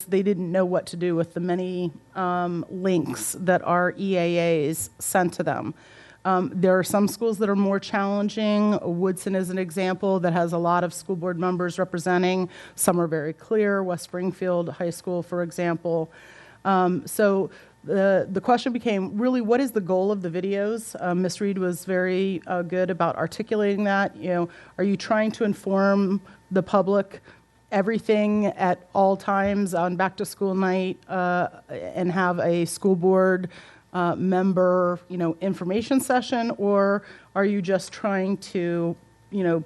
they didn't know what to do with the many links that our EAAs sent to them. There are some schools that are more challenging. Woodson is an example that has a lot of school board members representing. Some are very clear. West Springfield High School, for example. So the question became, really, what is the goal of the videos? Ms. Reed was very good about articulating that. Are you trying to inform the public everything at all times on back to school night and have a school board member, information session, or are you just trying to,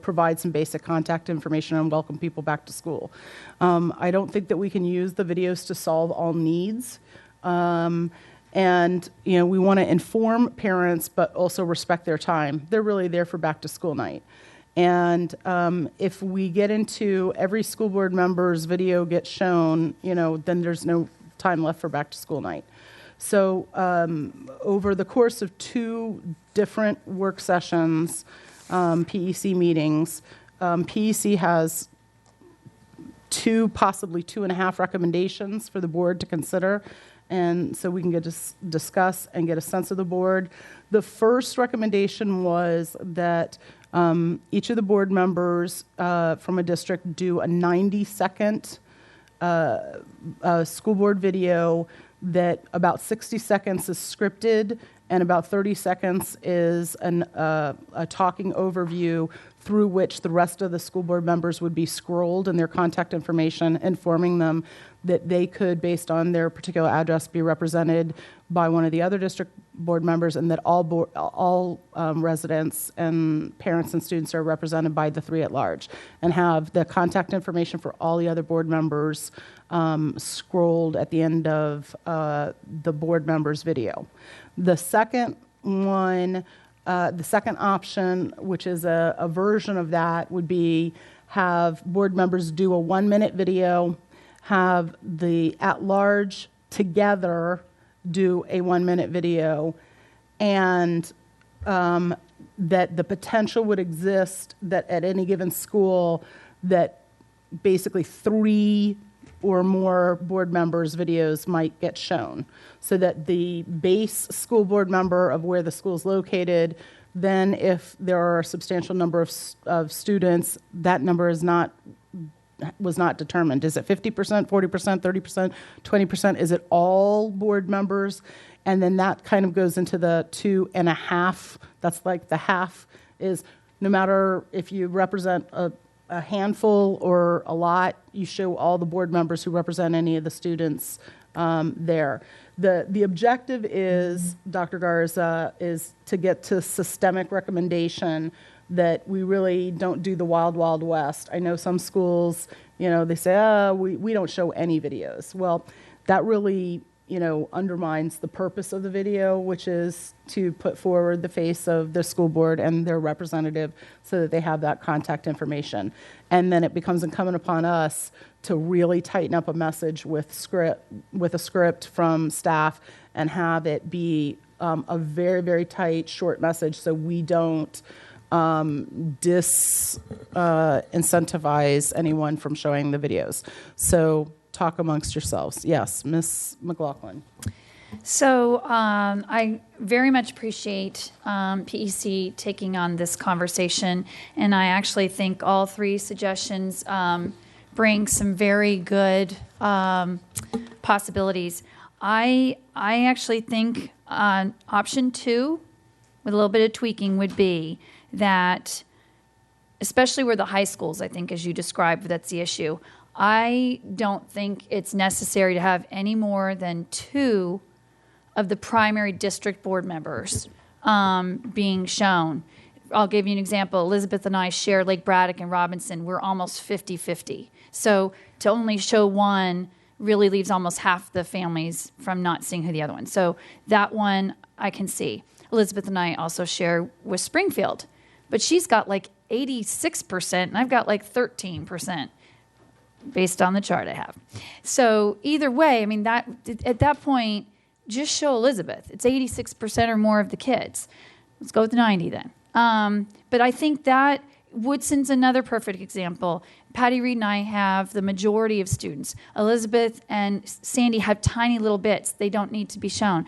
provide some basic contact information and welcome people back to school? I don't think that we can use the videos to solve all needs. And, we want to inform parents, but also respect their time. They're really there for back to school night. And if we get into every school board member's video gets shown, then there's no time left for back to school night. So over the course of 2 different work sessions, PEC meetings, PEC has 2, possibly 2.5 recommendations for the board to consider. And so we can get to discuss and get a sense of the board. The first recommendation was that each of the board members from a district do a 90-second school board video that about 60 seconds is scripted and about 30 seconds is a talking overview through which the rest of the school board members would be scrolled and their contact information, informing them that they could, based on their particular address, be represented by one of the other district board members, and that all residents and parents and students are represented by the 3 at large, and have the contact information for all the other board members scrolled at the end of the board member's video. The second one, the second option, which is a version of that, would be have board members do a 1-minute video, have the at-large together do a 1-minute video, and that the potential would exist that at any given school that basically 3 or more board members' videos might get shown, so that the base school board member of where the school is located, then if there are a substantial number of students, that number was not determined. Is it 50%, 40%, 30%, 20%? Is it all board members? And then that kind of goes into the 2.5. That's like the half is no matter if you represent a handful or a lot, you show all the board members who represent any of the students there. The objective is, Dr. Garza, is to get to systemic recommendation that we really don't do the wild, wild west. I know some schools, they say, we don't show any videos. Well, that really, undermines the purpose of the video, which is to put forward the face of the school board and their representative so that they have that contact information. And then it becomes incumbent upon us to really tighten up a message with a script from staff and have it be a very, very tight, short message so we don't disincentivize anyone from showing the videos. So talk amongst yourselves. Yes, Ms. McLaughlin. So I very much appreciate PEC taking on this conversation, and I actually think all 3 suggestions bring some very good possibilities. I actually think option 2, with a little bit of tweaking, would be that, especially where the high schools, I think, as you described, that's the issue. I don't think it's necessary to have any more than 2 of the primary district board members being shown. I'll give you an example. Elizabeth and I share Lake Braddock and Robinson. We're almost 50-50. So to only show one really leaves almost half the families from not seeing who the other one. So that one I can see. Elizabeth and I also share with Springfield, but she's got like 86% and I've got like 13%. Based on the chart I have. So either way, I mean, that at that point, just show Elizabeth. It's 86% or more of the kids. Let's go with 90 then. But I think that Woodson's another perfect example. Patty Reed and I have the majority of students. Elizabeth and Sandy have tiny little bits. They don't need to be shown.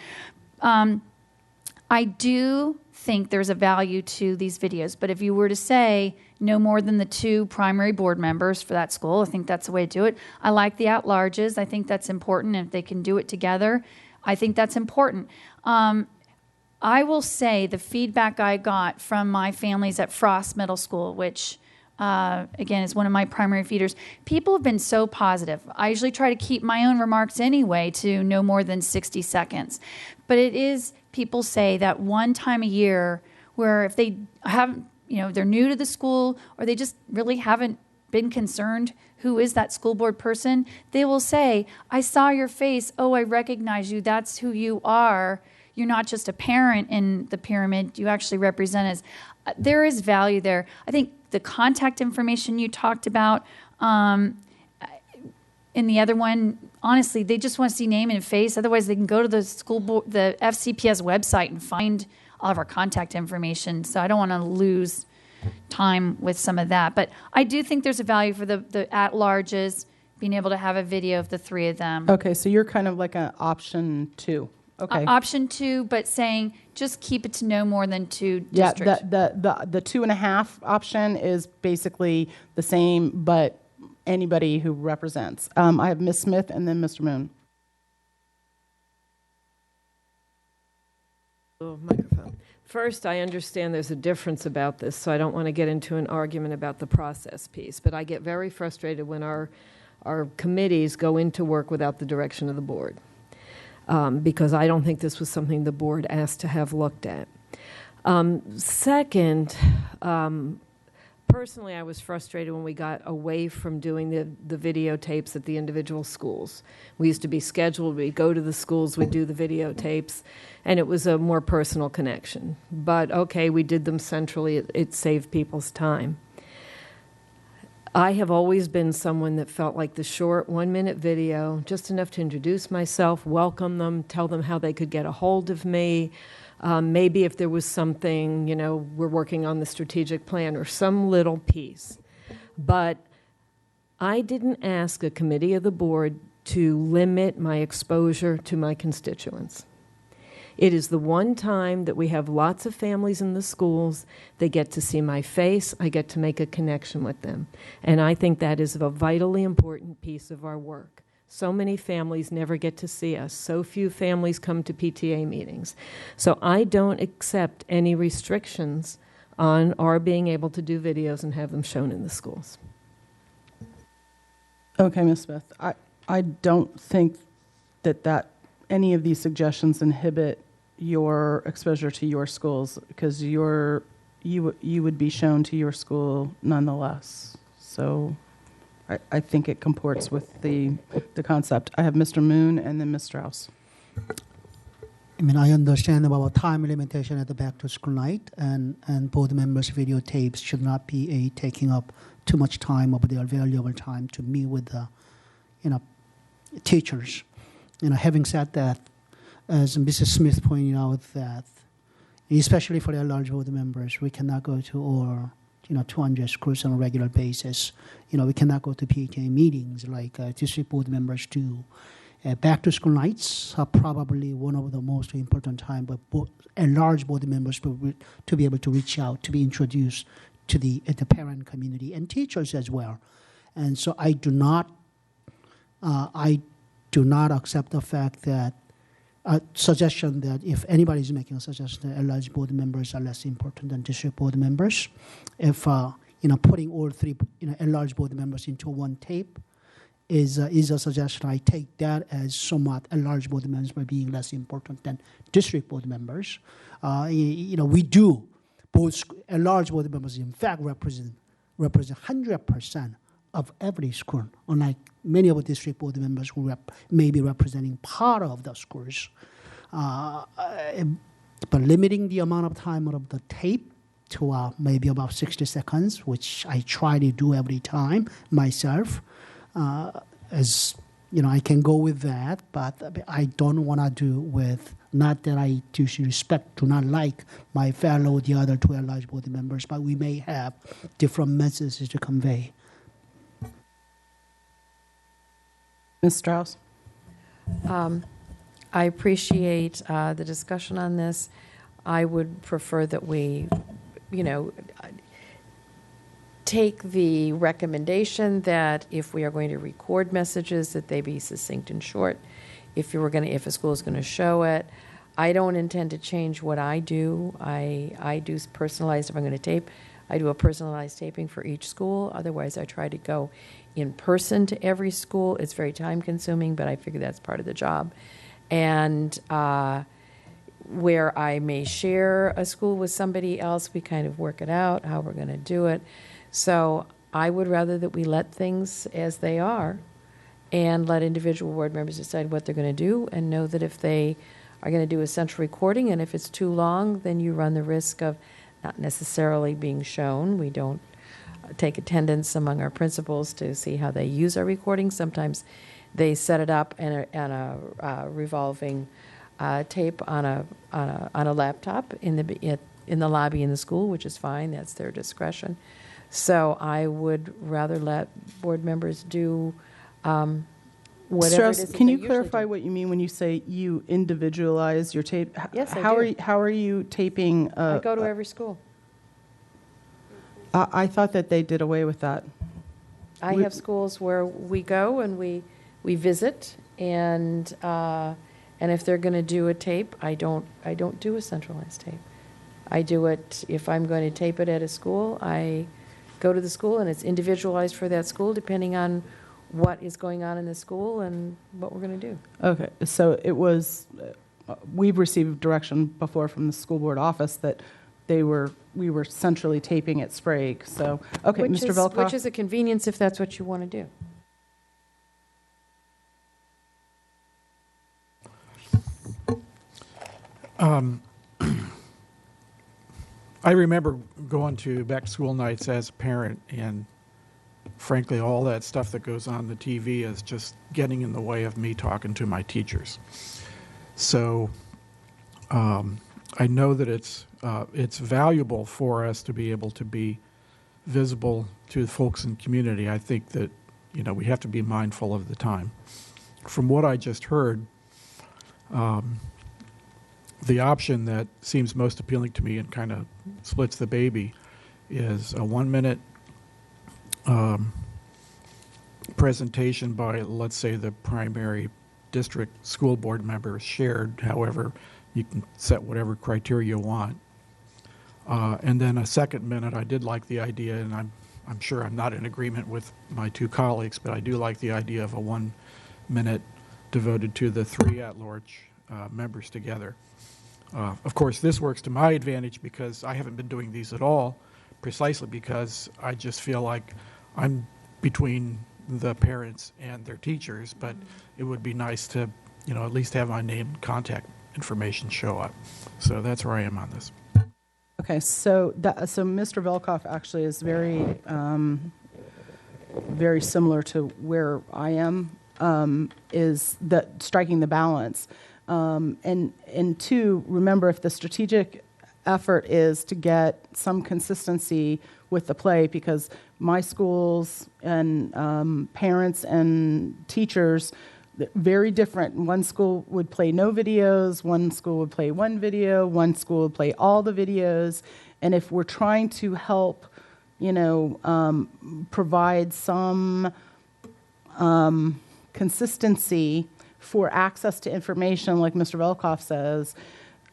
I do think there's a value to these videos, but if you were to say no more than the 2 primary board members for that school, I think that's the way to do it. I like the at-larges. I think that's important. If they can do it together, I think that's important. I will say the feedback I got from my families at Frost Middle School, which again is one of my primary feeders, people have been so positive. I usually try to keep my own remarks anyway to no more than 60 seconds. But it is, people say that one time a year where if they haven't, they're new to the school or they just really haven't been concerned who is that school board person, they will say, I saw your face. Oh, I recognize you. That's who you are. You're not just a parent in the pyramid. You actually represent us. There is value there. I think the contact information you talked about in the other one, honestly, they just want to see name and face. Otherwise, they can go to the school board, the FCPS website and find all of our contact information. So I don't want to lose time with some of that. But I do think there's a value for the at-larges being able to have a video of the 3 of them. Okay, so you're kind of like an option 2. Okay. Option 2, but saying just keep it to no more than 2 districts. Yeah, the 2.5 option is basically the same, but anybody who represents. I have Ms. Smith and then Mr. Moon. Microphone. First, I understand there's a difference about this, so I don't want to get into an argument about the process piece, but I get very frustrated when our committees go into work without the direction of the board. Because I don't think this was something the board asked to have looked at. Second, personally, I was frustrated when we got away from doing the videotapes at the individual schools. We used to be scheduled, we'd go to the schools, we'd do the videotapes, and it was a more personal connection. But okay, we did them centrally, it saved people's time. I have always been someone that felt like the short 1-minute video, just enough to introduce myself, welcome them, tell them how they could get a hold of me. Maybe if there was something, we're working on the strategic plan or some little piece. But I didn't ask a committee of the board to limit my exposure to my constituents. It is the one time that we have lots of families in the schools. They get to see my face. I get to make a connection with them. And I think that is a vitally important piece of our work. So many families never get to see us. So few families come to PTA meetings. So I don't accept any restrictions on our being able to do videos and have them shown in the schools. Okay, Ms. Smith. I don't think that any of these suggestions inhibit your exposure to your schools because you would be shown to your school nonetheless. So I think it comports with the concept. I have Mr. Moon and then Ms. Strauss. I understand about time limitation at the back to school night and board members' videotapes should not be taking up too much time of their valuable time to meet with the teachers. Having said that, as Mrs. Smith pointed out, that especially for our large board members, we cannot go to all 200 schools on a regular basis. We cannot go to PTA meetings like district board members do. Back to school nights are probably one of the most important times, but large board members to be able to reach out, to be introduced to the parent community and teachers as well. And so I do not accept the fact that suggestion that if anybody is making a suggestion that large board members are less important than district board members, if putting all 3 large board members into one tape is a suggestion. I take that as somewhat large board members by being less important than district board members. We do both large board members in fact represent 100% of every school, unlike many of the district board members who may be representing part of the schools. But limiting the amount of time of the tape to maybe about 60 seconds, which I try to do every time myself, I can go with that, but I don't want to do with Not that I do not like my fellow, the other two at-large board members, but we may have different messages to convey. Ms. Strauss? I appreciate the discussion on this. I would prefer that we, take the recommendation that if we are going to record messages, that they be succinct and short. If a school is going to show it, I don't intend to change what I do. I do personalized. If I'm going to tape, I do a personalized taping for each school. Otherwise, I try to go in person to every school. It's very time consuming, but I figure that's part of the job. And where I may share a school with somebody else, we kind of work it out, how we're going to do it. So I would rather that we let things as they are and let individual board members decide what they're going to do, and know that if they are going to do a central recording, and if it's too long, then you run the risk of not necessarily being shown. We don't take attendance among our principals to see how they use our recording. Sometimes they set it up in a revolving tape on a laptop in the lobby in the school, which is fine. That's their discretion. So I would rather let board members do whatever Strauss, it is that can they you usually clarify do. what you mean when you say you individualize your tape? Yes, I how do. Are you, how are you taping? I go to every school. I thought that they did away with that. I have schools where we go and we visit, and if they're going to do a tape, I don't do a centralized tape. I do it, if I'm going to tape it at a school, I go to the school, and it's individualized for that school depending on what is going on in the school and what we're going to do. Okay, so it was, we've received direction before from the school board office that we were centrally taping at Sprague. So, okay, Mr. Velkoff. Which is a convenience if that's what you want to do. I remember going to back-to-school nights as a parent, and frankly, all that stuff that goes on the TV is just getting in the way of me talking to my teachers. So I know that it's valuable for us to be able to be visible to the folks in the community. I think that, we have to be mindful of the time. From what I just heard, the option that seems most appealing to me and kind of splits the baby is a 1-minute presentation by, let's say, the primary district school board member shared. However, you can set whatever criteria you want. And then a second minute, I did like the idea, and I'm sure I'm not in agreement with my two colleagues, but I do like the idea of a 1 minute devoted to the 3 at-large members together. Of course, this works to my advantage because I haven't been doing these at all, precisely because I just feel like I'm between the parents and their teachers, but it would be nice to, at least have my name and contact information show up. So that's where I am on this. Okay, so Mr. Velkoff actually is very, very similar to where I am, is that striking the balance. And two, remember, if the strategic effort is to get some consistency with the play, because my schools and parents and teachers, very different. One school would play no videos, one school would play one video, one school would play all the videos. And if we're trying to help, provide some consistency for access to information, like Mr. Velkoff says,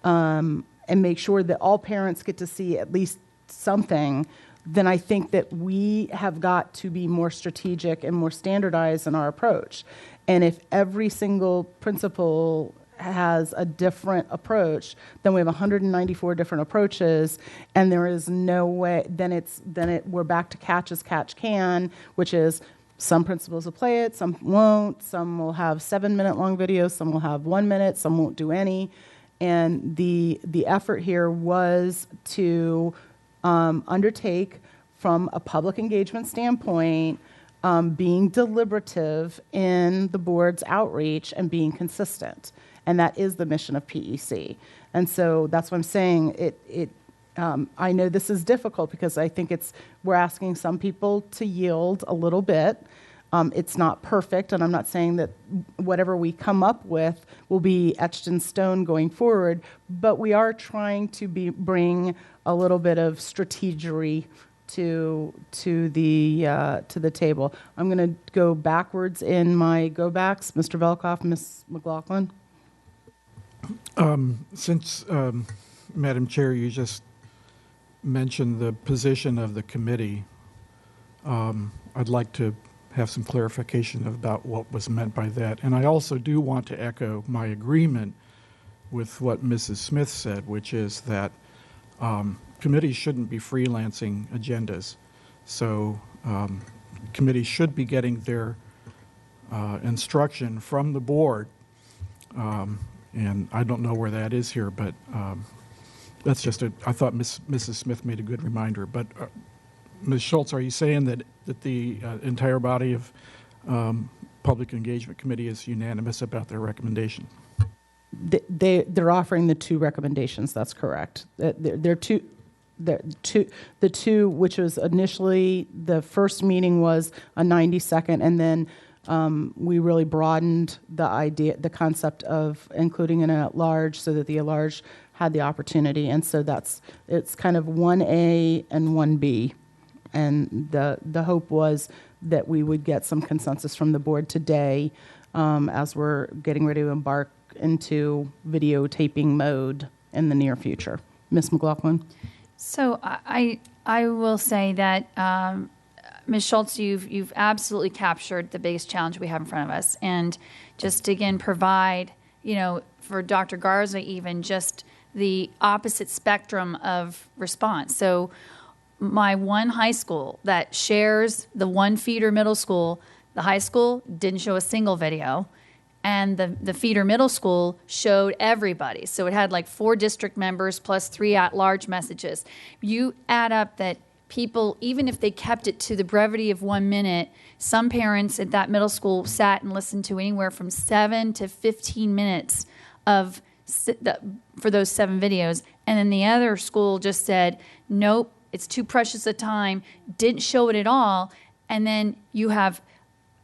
and make sure that all parents get to see at least something, then I think that we have got to be more strategic and more standardized in our approach. And if every single principal has a different approach, then we have 194 different approaches, and there is no way, we're back to catch as catch can, which is some principals will play it, some won't, some will have 7-minute long videos, some will have 1 minute, some won't do any. And the effort here was to undertake, from a public engagement standpoint, being deliberative in the board's outreach and being consistent. and that is the mission of PEC. And so that's what I'm saying. I know this is difficult because I think we're asking some people to yield a little bit. It's not perfect, and I'm not saying that whatever we come up with will be etched in stone going forward, but we are trying to bring a little bit of strategery to the table. I'm going to go backwards in my go-backs. Mr. Velkoff, Ms. McLaughlin. Since, Madam Chair, you just mentioned the position of the committee, I'd like to have some clarification about what was meant by that. And I also do want to echo my agreement with what Mrs. Smith said, which is that committees shouldn't be freelancing agendas. So committees should be getting their instruction from the board. And I don't know where that is here, but that's just I thought Mrs. Smith made a good reminder. But Ms. Schultz, are you saying that the entire body of Public Engagement Committee is unanimous about their recommendation? They're offering the two recommendations. That's correct. They're two. The two, which was initially the first meeting was a 90-second, and then we really broadened the concept of including an at-large so that the at-large had the opportunity. And so it's kind of 1A and 1B. And the hope was that we would get some consensus from the board today as we're getting ready to embark into videotaping mode in the near future. Ms. McLaughlin? So I will say that, Ms. Schultz, you've absolutely captured the biggest challenge we have in front of us. And just, again, provide, for Dr. Garza even, just the opposite spectrum of response. So my one high school that shares the one feeder middle school, the high school didn't show a single video, and the feeder middle school showed everybody. So it had like 4 district members plus 3 at-large messages. You add up that people, even if they kept it to the brevity of 1 minute, some parents at that middle school sat and listened to anywhere from 7 to 15 minutes for those 7 videos. And then the other school just said, nope, it's too precious a time, didn't show it at all. And then you have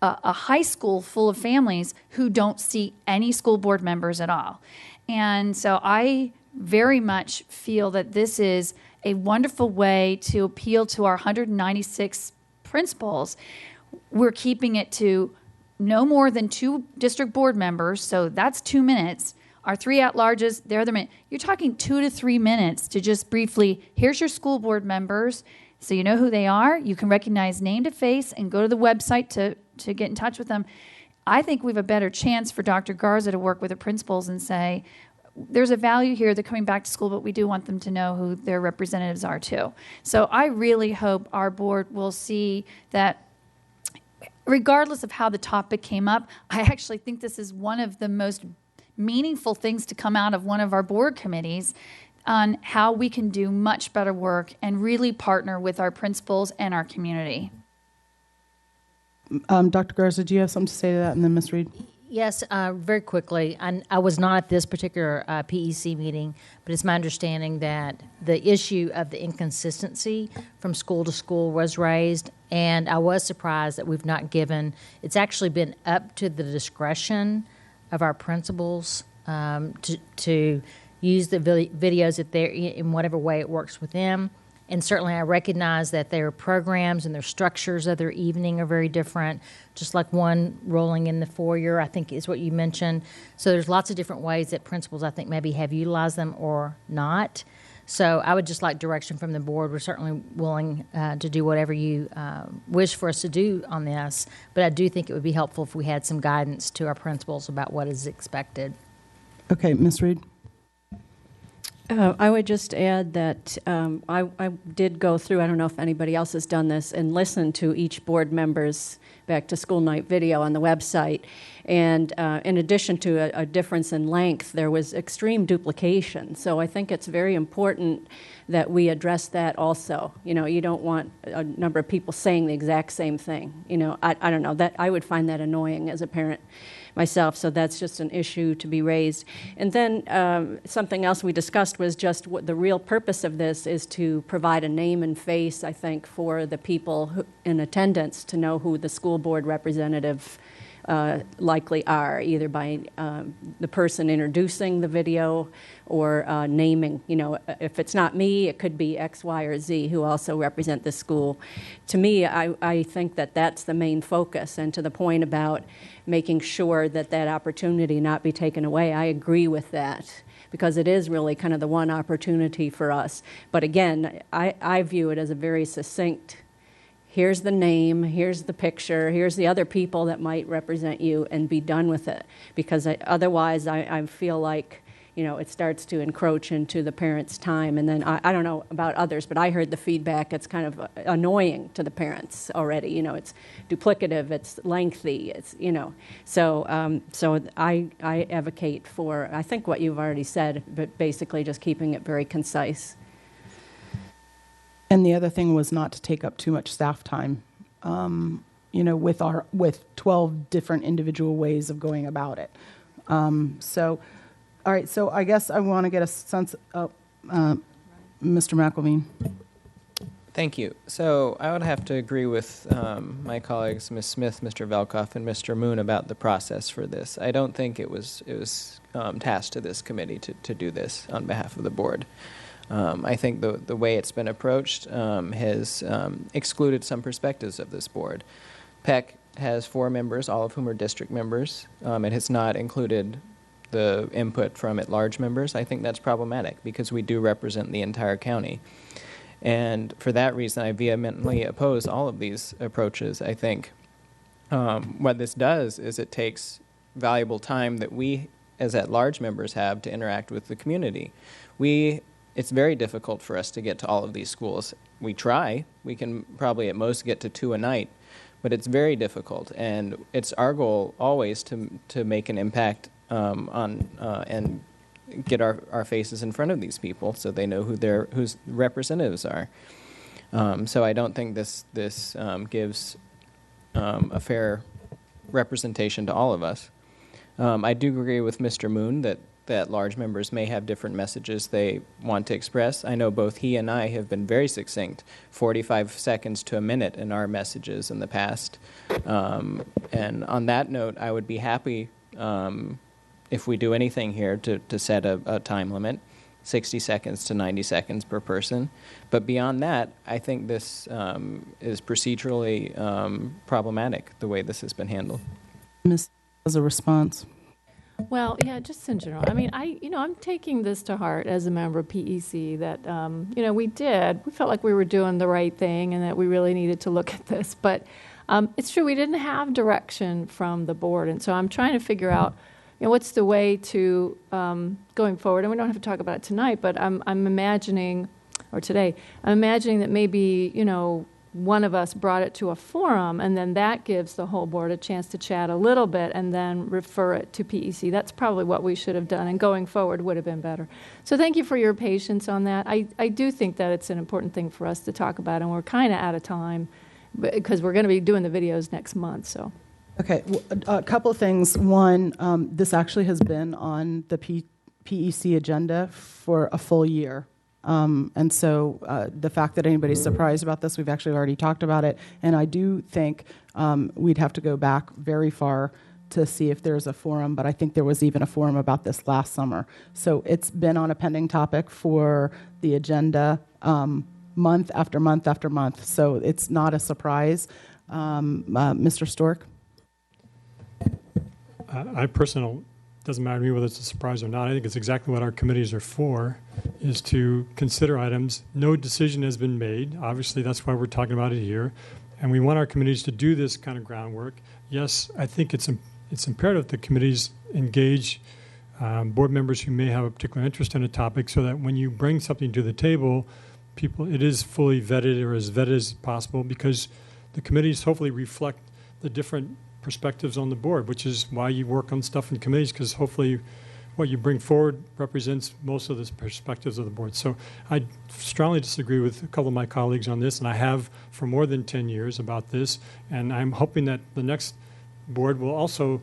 a high school full of families who don't see any school board members at all. And so I very much feel that this is a wonderful way to appeal to our 196 principals. We're keeping it to no more than 2 district board members, so that's 2 minutes. Our 3 at-larges, they're the minute. You're talking 2 to 3 minutes to just briefly, here's your school board members, so you know who they are. You can recognize name to face and go to the website to get in touch with them. I think we have a better chance for Dr. Garza to work with the principals and say, there's a value here. They're coming back to school, but we do want them to know who their representatives are too. So I really hope our board will see that regardless of how the topic came up, I actually think this is one of the most meaningful things to come out of one of our board committees on how we can do much better work and really partner with our principals and our community. Dr. Garza, do you have something to say to that? And then Ms. Reed? Yes, very quickly. I was not at this particular PEC meeting, but it's my understanding that the issue of the inconsistency from school to school was raised, and I was surprised that we've not given, it's actually been up to the discretion of our principals to use the videos if they're in whatever way it works with them. And certainly I recognize that their programs and their structures of their evening are very different, just like one rolling in the foyer, I think is what you mentioned. So there's lots of different ways that principals, I think, maybe have utilized them or not. So I would just like direction from the board. We're certainly willing to do whatever you wish for us to do on this, but I do think it would be helpful if we had some guidance to our principals about what is expected. Okay, Ms. Reed? I would just add that I did go through, I don't know if anybody else has done this, and listened to each board member's back to school night video on the website. And in addition to a difference in length, there was extreme duplication. So I think it's very important that we address that also. You know, you don't want a number of people saying the exact same thing. You know, I don't know, that I would find that annoying as a parent. myself, so that's just an issue to be raised. And then something else we discussed was just what the real purpose of this is, to provide a name and face, I think, for the people in attendance to know who the school board representative likely are, either by the person introducing the video or naming. You know, if it's not me, it could be X, Y, or Z who also represent the school. To me, I think that that's the main focus. And to the point about making sure that that opportunity not be taken away, I agree with that, because it is really kind of the one opportunity for us. But again, I view it as a very succinct, here's the name, here's the picture, here's the other people that might represent you, and be done with it. Because otherwise, I feel like, you know, it starts to encroach into the parents' time. And then I don't know about others, but I heard the feedback, it's kind of annoying to the parents already. You know, it's duplicative, it's lengthy, it's, you know. So I advocate for, I think what you've already said, but basically just keeping it very concise. And the other thing was not to take up too much staff time, you know, with 12 different individual ways of going about it. All right, so I guess I want to get a sense of, Mr. McElveen. Thank you. So I would have to agree with my colleagues, Ms. Smith, Mr. Velkoff, and Mr. Moon about the process for this. I don't think it was tasked to this committee to do this on behalf of the board. I think the way it's been approached has excluded some perspectives of this board. PEC has 4 members, all of whom are district members. It has not included the input from at-large members. I think that's problematic because we do represent the entire county. And for that reason, I vehemently oppose all of these approaches. I think what this does is it takes valuable time that we as at-large members have to interact with the community. It's very difficult for us to get to all of these schools. We try. We can probably at most get to 2 a night, but it's very difficult. And it's our goal always to make an impact and get our faces in front of these people so they know whose representatives are. So I don't think this gives a fair representation to all of us. I do agree with Mr. Moon that large members may have different messages they want to express. I know both he and I have been very succinct, 45 seconds to a minute in our messages in the past. And on that note, I would be happy if we do anything here to set a time limit, 60 seconds to 90 seconds per person. But beyond that, I think this is procedurally problematic, the way this has been handled. Ms. as a response. Well, yeah, just in general. I mean, I'm taking this to heart as a member of PEC that, we felt like we were doing the right thing and that we really needed to look at this. But it's true, we didn't have direction from the board. And so I'm trying to figure out, what's the way to, going forward, and we don't have to talk about it tonight, but I'm imagining, or today, I'm imagining that maybe, one of us brought it to a forum, and then that gives the whole board a chance to chat a little bit and then refer it to PEC. That's probably what we should have done, and going forward would have been better. So thank you for your patience on that. I do think that it's an important thing for us to talk about, and we're kind of out of time because we're going to be doing the videos next month. So. Okay, a couple of things. One, this actually has been on the PEC agenda for a full year. And so the fact that anybody's surprised about this, we've actually already talked about it. And I do think we'd have to go back very far to see if there's a forum, but I think there was even a forum about this last summer. So it's been on a pending topic for the agenda month after month after month. So it's not a surprise. Mr. Stork? I personally, doesn't matter to me whether it's a surprise or not. I think it's exactly what our committees are for, is to consider items. No decision has been made. Obviously, that's why we're talking about it here. And we want our committees to do this kind of groundwork. Yes, I think it's imperative that committees engage board members who may have a particular interest in a topic so that when you bring something to the table, it is fully vetted or as vetted as possible, because the committees hopefully reflect the different perspectives on the board, which is why you work on stuff in committees, because hopefully what you bring forward represents most of the perspectives of the board. So I strongly disagree with a couple of my colleagues on this, and I have for more than 10 years about this, and I'm hoping that the next board will also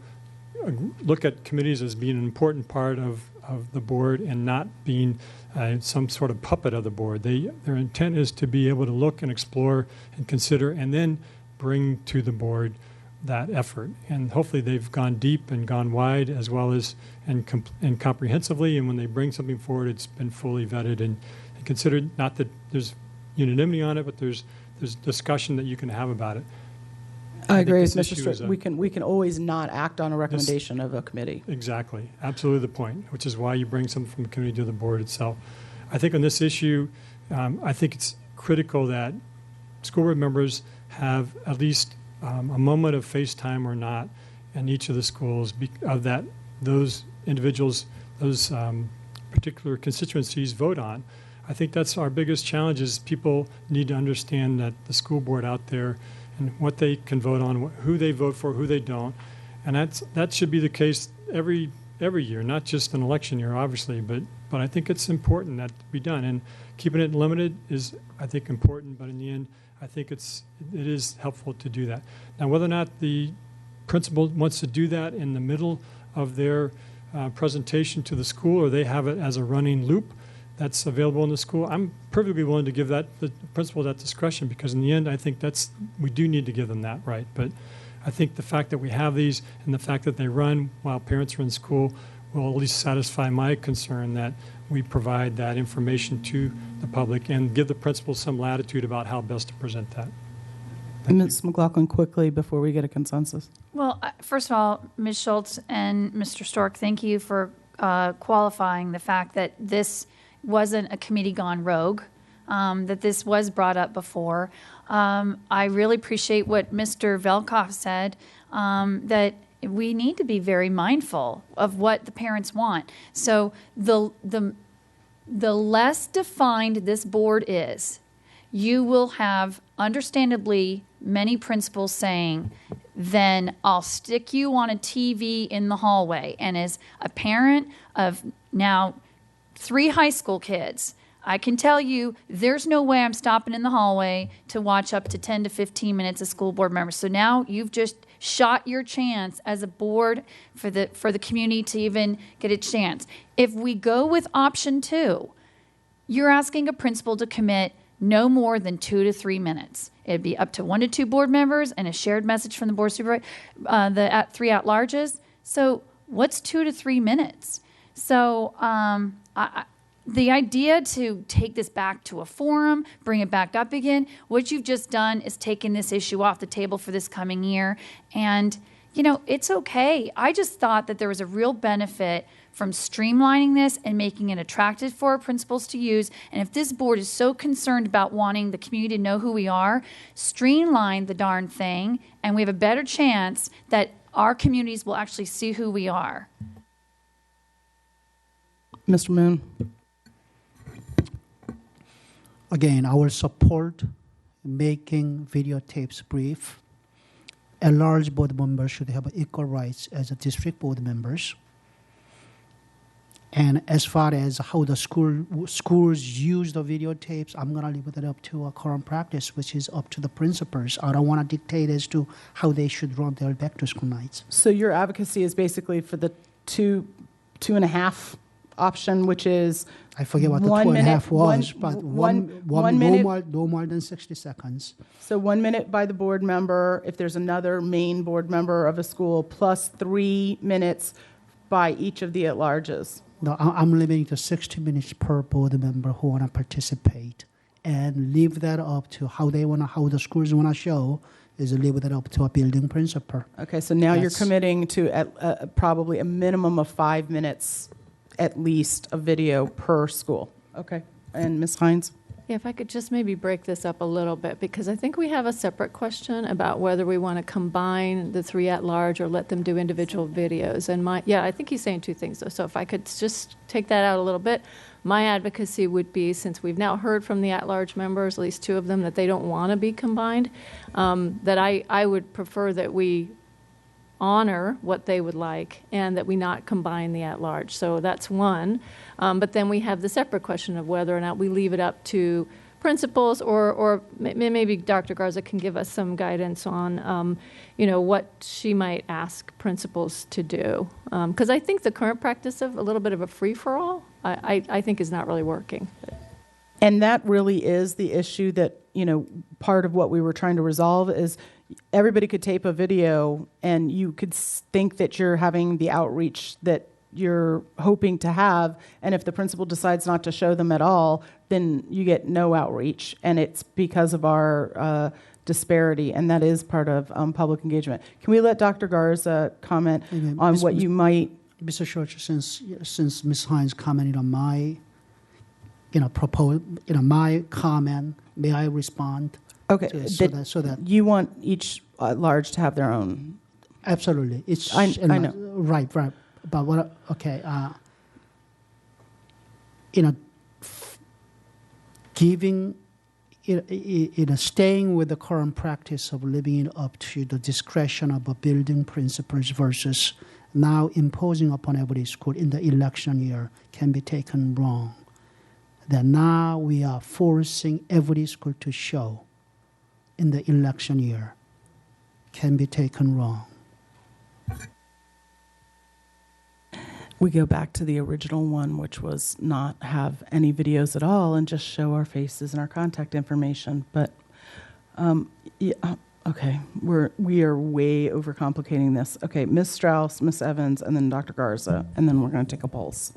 look at committees as being an important part of the board and not being some sort of puppet of the board. Their intent is to be able to look and explore and consider and then bring to the board that effort. And hopefully they've gone deep and gone wide as well as and comprehensively. And when they bring something forward, it's been fully vetted and considered. Not that there's unanimity on it, but there's discussion that you can have about it. I agree think with this Mr. issue is Stewart. We can always not act on a recommendation of a committee. Exactly. Absolutely the point, which is why you bring something from the committee to the board itself. I think on this issue, I think it's critical that school board members have at least a moment of face time or not in each of the schools of that those individuals, those particular constituencies vote on. I think that's our biggest challenge is people need to understand that the school board out there and what they can vote on, who they vote for, who they don't. And that should be the case every year, not just an election year, obviously, but I think it's important that be done. And keeping it limited is, I think, important, but in the end, I think it is helpful to do that. Now, whether or not the principal wants to do that in the middle of their presentation to the school or they have it as a running loop that's available in the school, I'm perfectly willing to give the principal that discretion because in the end, I think we do need to give them that right. But I think the fact that we have these and the fact that they run while parents are in school will at least satisfy my concern that we provide that information to the public and give the principal some latitude about how best to present that. Ms. McLaughlin, quickly before we get a consensus. Well, first of all, Ms. Schultz and Mr. Stork, thank you for qualifying the fact that this wasn't a committee gone rogue, that this was brought up before. I really appreciate what Mr. Velkoff said, that we need to be very mindful of what the parents want. So the less defined this board is, you will have, understandably, many principals saying, then I'll stick you on a TV in the hallway. And as a parent of now 3 high school kids, I can tell you there's no way I'm stopping in the hallway to watch up to 10 to 15 minutes of school board members. So now you've just shot your chance as a board for the community to even get a chance. If we go with option 2, you're asking a principal to commit no more than 2 to 3 minutes. It'd be up to 1 to 2 board members and a shared message from the board supervisor, the 3 at-larges. So what's 2 to 3 minutes? So the idea to take this back to a forum, bring it back up again, what you've just done is taken this issue off the table for this coming year. And, it's okay. I just thought that there was a real benefit from streamlining this and making it attractive for our principals to use. And if this board is so concerned about wanting the community to know who we are, streamline the darn thing, and we have a better chance that our communities will actually see who we are. Mr. Moon. Again, I will support making videotapes brief. At-large board members should have equal rights as a district board members. And as far as how the schools use the videotapes, I'm going to leave that up to a current practice, which is up to the principals. I don't want to dictate as to how they should run their back-to-school nights. So your advocacy is basically for the 2.5 option, which is I forget what the 2.5 was, but one minute, no more than 60 seconds. So 1 minute by the board member, if there's another main board member of a school, plus 3 minutes by each of the at-larges. No, I'm limiting to 60 minutes per board member who want to participate, and leave that up to how the schools want to show. Is leave that up to a building principal. Okay, so now you're committing to probably a minimum of 5 minutes, at least, of video per school. Okay, and Ms. Hines? Yeah, if I could just maybe break this up a little bit, because I think we have a separate question about whether we want to combine the 3 at-large or let them do individual videos. And I think he's saying 2 things, though. So if I could just take that out a little bit, my advocacy would be, since we've now heard from the at-large members, at least 2 of them, that they don't want to be combined, that I would prefer that we honor what they would like and that we not combine the at-large. So that's one. But then we have the separate question of whether or not we leave it up to principals, or maybe Dr. Garza can give us some guidance on, what she might ask principals to do. Because I think the current practice of a little bit of a free-for-all, I think is not really working. And that really is the issue that, part of what we were trying to resolve is everybody could tape a video and you could think that you're having the outreach that you're hoping to have. And if the principal decides not to show them at all, then you get no outreach. And it's because of our disparity. And that is part of public engagement. Can we let Dr. Garza comment on what you might... Mr. Schultz, since Ms. Hines commented on my my comment, may I respond? Okay, So that you want each large to have their own. absolutely, it's I know. right. But what? Okay, giving, staying with the current practice of leaving it up to the discretion of a building principals versus now imposing upon every school in the election year can be taken wrong. That now we are forcing every school to show in the election year can be taken wrong. We go back to the original one, which was not have any videos at all and just show our faces and our contact information. But okay, we are way overcomplicating this. Okay, Ms. Strauss, Ms. Evans, and then Dr. Garza, and then we're going to take a pulse.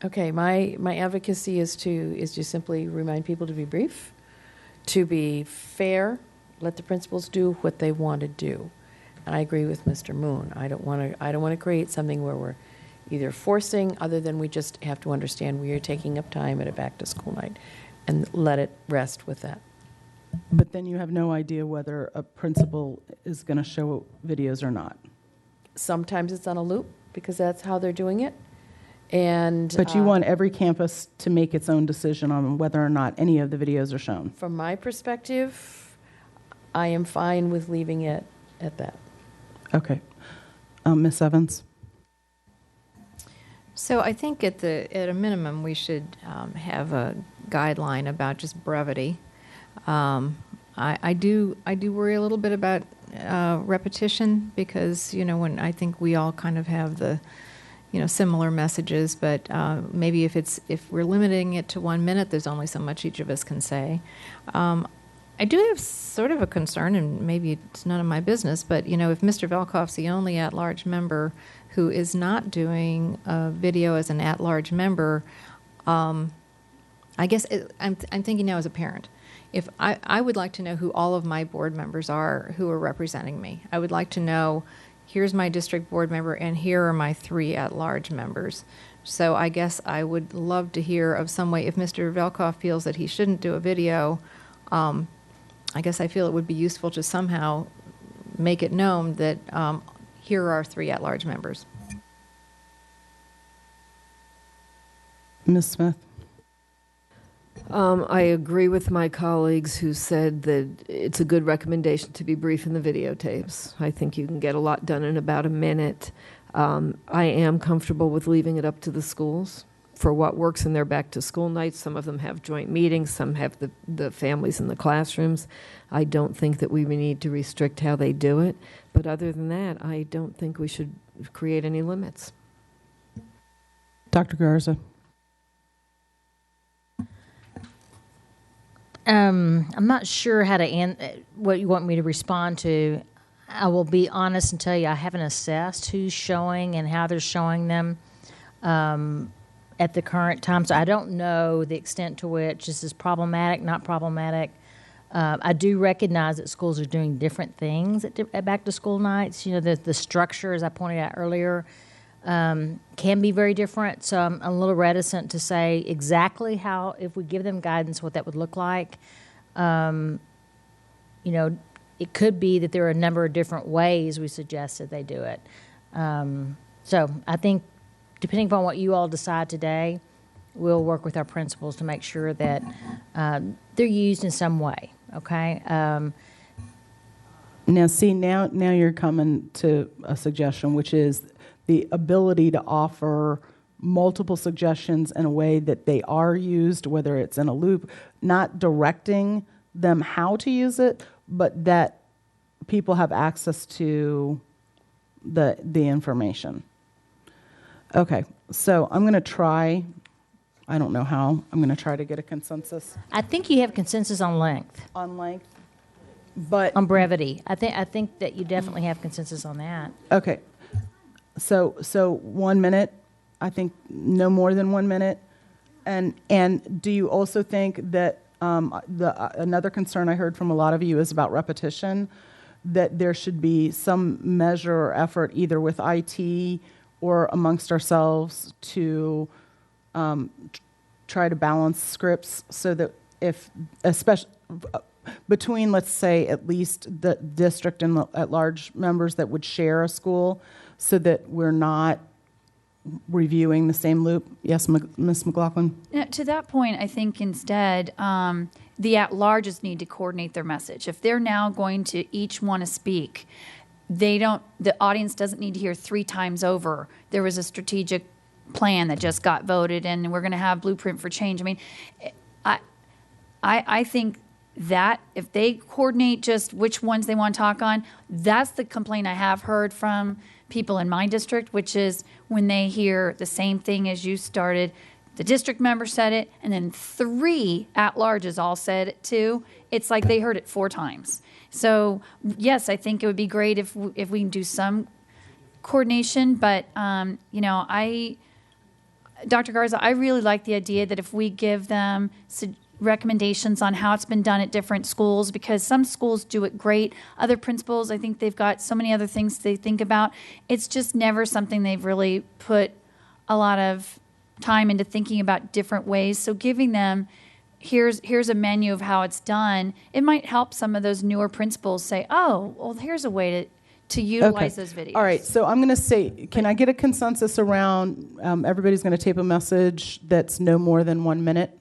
Okay, my advocacy is to simply remind people to be brief, to be fair, let the principals do what they want to do. And I agree with Mr. Moon. I don't want to create something where we're either forcing, other than we just have to understand we are taking up time at a back-to-school night, and let it rest with that. But then you have no idea whether a principal is going to show videos or not. Sometimes it's on a loop because that's how they're doing it. But you want every campus to make its own decision on whether or not any of the videos are shown. From my perspective, I am fine with leaving it at that. Okay. Ms. Evans? So I think at a minimum, we should have a guideline about just brevity. I do worry a little bit about repetition because, when I think we all kind of have the similar messages, but maybe if we're limiting it to 1 minute, there's only so much each of us can say. I do have sort of a concern, and maybe it's none of my business, but if Mr. Velkoff's the only at-large member who is not doing a video as an at-large member, I guess I'm thinking now as a parent. If I would like to know who all of my board members are who are representing me. I would like to know, here's my district board member, and here are my 3 at-large members. So I guess I would love to hear of some way, if Mr. Velkoff feels that he shouldn't do a video, I guess I feel it would be useful to somehow make it known that here are our 3 at-large members. Ms. Smith? I agree with my colleagues who said that it's a good recommendation to be brief in the videotapes. I think you can get a lot done in about a minute. I am comfortable with leaving it up to the schools for what works in their back-to-school nights. Some of them have joint meetings. Some have the families in the classrooms. I don't think that we need to restrict how they do it. But other than that, I don't think we should create any limits. Dr. Garza? I'm not sure how to what you want me to respond to. I will be honest and tell you I haven't assessed who's showing and how they're showing them at the current time. So I don't know the extent to which this is problematic, not problematic. I do recognize that schools are doing different things at back-to-school nights. The structure, as I pointed out earlier, can be very different. So I'm a little reticent to say exactly how, if we give them guidance, what that would look like. It could be that there are a number of different ways we suggest that they do it. So I think, depending upon what you all decide today, we'll work with our principals to make sure that they're used in some way. Okay. Now you're coming to a suggestion, which is the ability to offer multiple suggestions in a way that they are used, whether it's in a loop, not directing them how to use it, but that people have access to the information. Okay, so I'm going to try, I don't know how, I'm going to try to get a consensus I think you have consensus on length, on length, but on brevity. I think that you definitely have consensus on that. okay. So 1 minute, I think no more than 1 minute. And do you also think that another concern I heard from a lot of you is about repetition, that there should be some measure or effort either with IT or amongst ourselves to try to balance scripts so that if, especially between, let's say, at least the district and at-large members that would share a school, so that we're not reviewing the same loop. Yes, Ms. McLaughlin? To that point, I think instead the at-larges need to coordinate their message. If they're now going to each want to speak, the audience doesn't need to hear 3 times over, there was a strategic plan that just got voted and we're going to have blueprint for change. I mean, I think that if they coordinate just which ones they want to talk on, that's the complaint I have heard from people in my district, which is when they hear the same thing as you started, the district member said it, and then 3 at-larges all said it too. It's like they heard it 4 times. So yes, I think it would be great if we can do some coordination, but Dr. Garza, I really like the idea that if we give them recommendations on how it's been done at different schools, because some schools do it great. Other principals, I think they've got so many other things they think about. It's just never something they've really put a lot of time into thinking about different ways. So giving them, here's a menu of how it's done, it might help some of those newer principals say, oh, well, here's a way to utilize those videos. All right, so I'm going to say, can I get a consensus around everybody's going to tape a message that's no more than 1 minute?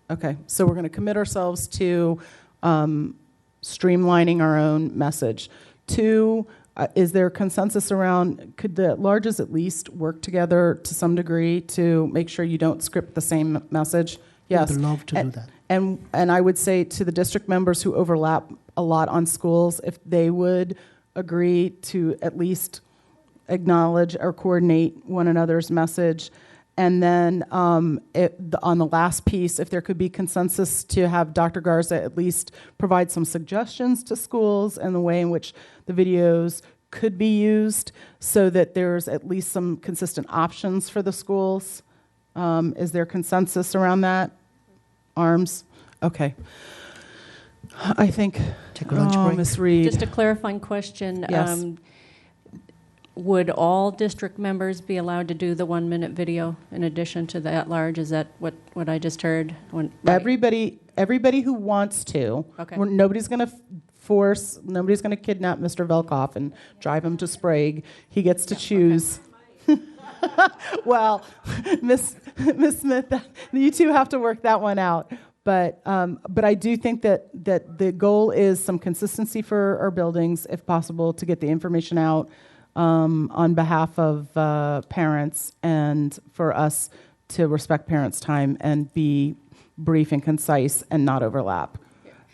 Okay, so we're going to commit ourselves to streamlining our own message. 2, is there consensus around, could the larges at least work together to some degree to make sure you don't script the same message? Yes. Would love to do that. And I would say to the district members who overlap a lot on schools, if they would agree to at least acknowledge or coordinate one another's message. And then on the last piece, if there could be consensus to have Dr. Garza at least provide some suggestions to schools and the way in which the videos could be used so that there's at least some consistent options for the schools. Is there consensus around that? Arms? Okay. I think, Take a lunch break. Ms. Reed. Just a clarifying question. Yes. Would all district members be allowed to do the 1 minute video in addition to the at-large? Is that what I just heard? Right. Everybody who wants to. Okay. Nobody's going to force, nobody's going to kidnap Mr. Velkoff and drive him to Sprague. He gets to choose. Okay. Well, Miss Smith, you two have to work that one out. But I do think that the goal is some consistency for our buildings, if possible, to get the information out on behalf of parents, and for us to respect parents' time and be brief and concise and not overlap.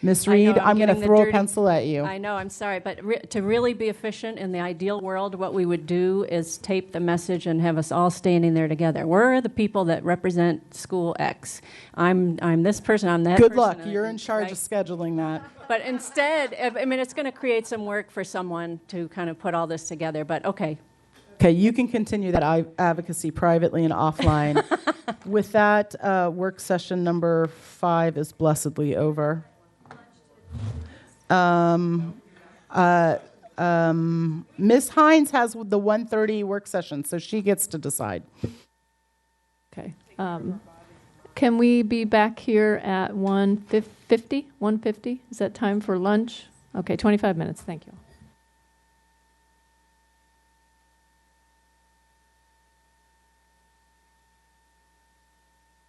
Ms. Reed, I'm going to throw a pencil at you. I know, I'm sorry, but to really be efficient in the ideal world, what we would do is tape the message and have us all standing there together. We're the people that represent school X. I'm this person, I'm that person. Good luck. You're in charge of scheduling that. But instead, I mean, it's going to create some work for someone to kind of put all this together, but okay. Okay, you can continue that advocacy privately and offline. With that, work session number 5 is blessedly over. Ms. Hines has the 1:30 work session, so she gets to decide. Okay. Can we be back here at 1:50? 1:50? Is that time for lunch? Okay, 25 minutes. Thank you.